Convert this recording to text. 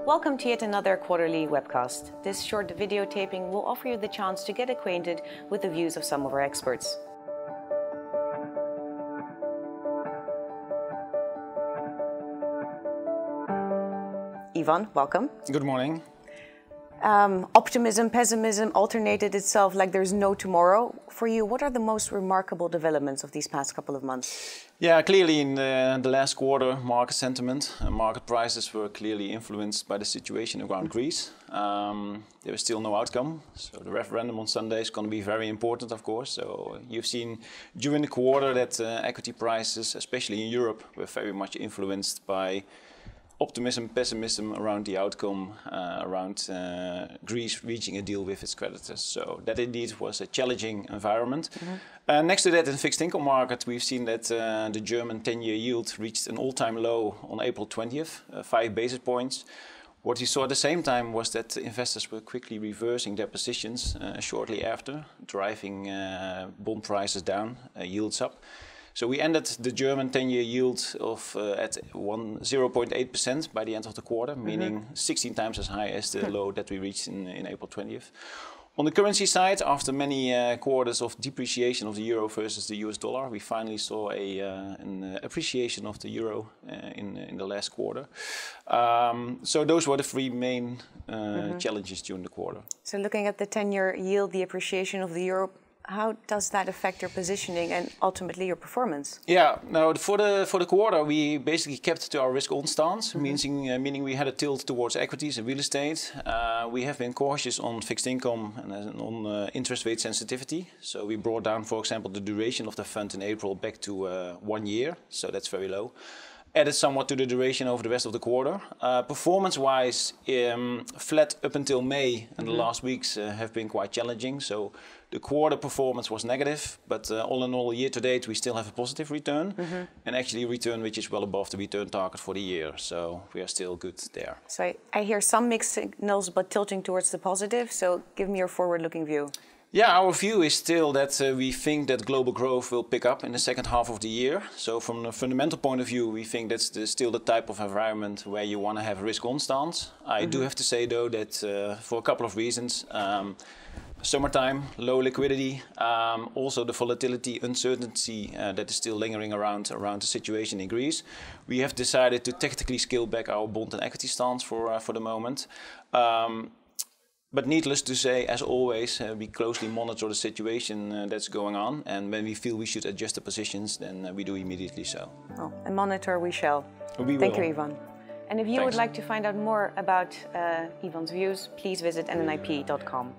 Welcome to yet another quarterly webcast. This short videotaping will offer you the chance to get acquainted with the views of some of our experts. Ivan, welcome. Good morning. Optimism, pessimism alternated itself like there's no tomorrow. For you, what are the most remarkable developments of these past couple of months? Yeah, clearly in the last quarter, market sentiment and market prices were clearly influenced by the situation around Greece. There was still no outcome, so the referendum on Sunday is going to be very important, of course. So you've seen during the quarter that equity prices, especially in Europe, were very much influenced by optimism, pessimism around the outcome, around Greece reaching a deal with its creditors. So that indeed was a challenging environment. Next to that, in the fixed income market, we've seen that the German 10-year yield reached an all-time low on April 20th, 5 basis points. What we saw at the same time was that investors were quickly reversing their positions shortly after, driving bond prices down, yields up. So we ended the German 10-year yield of at 0.8% by the end of the quarter, meaning 16 times as high as the low that we reached in April 20th. On the currency side, after many quarters of depreciation of the euro versus the US dollar, we finally saw an appreciation of the euro in the last quarter. So those were the three main challenges during the quarter. So looking at the 10-year yield, the appreciation of the euro, how does that affect your positioning and ultimately your performance? Yeah, no, for the quarter we basically kept to our risk-on stance, meaning we had a tilt towards equities and real estate. We have been cautious on fixed income and on interest rate sensitivity. So we brought down, for example, the duration of the fund in April back to 1 year, so that's very low. Added somewhat to the duration over the rest of the quarter. Performance-wise, flat up until May, and the last weeks have been quite challenging. So the quarter performance was negative, but all in all, year to date, we still have a positive return, and actually a return which is well above the return target for the year. So we are still good there. So I hear some mixed signals, but tilting towards the positive. So give me your forward-looking view. Yeah, our view is still that we think that global growth will pick up in the second half of the year. So from a fundamental point of view, we think that's still the type of environment where you want to have a risk-on stance. I do have to say, though, that for a couple of reasons, summertime, low liquidity, also the volatility, uncertainty that is still lingering around the situation in Greece. We have decided to tactically scale back our bond and equity stance for the moment. But needless to say, as always, we closely monitor the situation that's going on. And when we feel we should adjust the positions, then we do immediately so. Oh, and monitor we shall. Thank you, Ivan. And if you would like to find out more about Ivan's views, please visit nnip.com.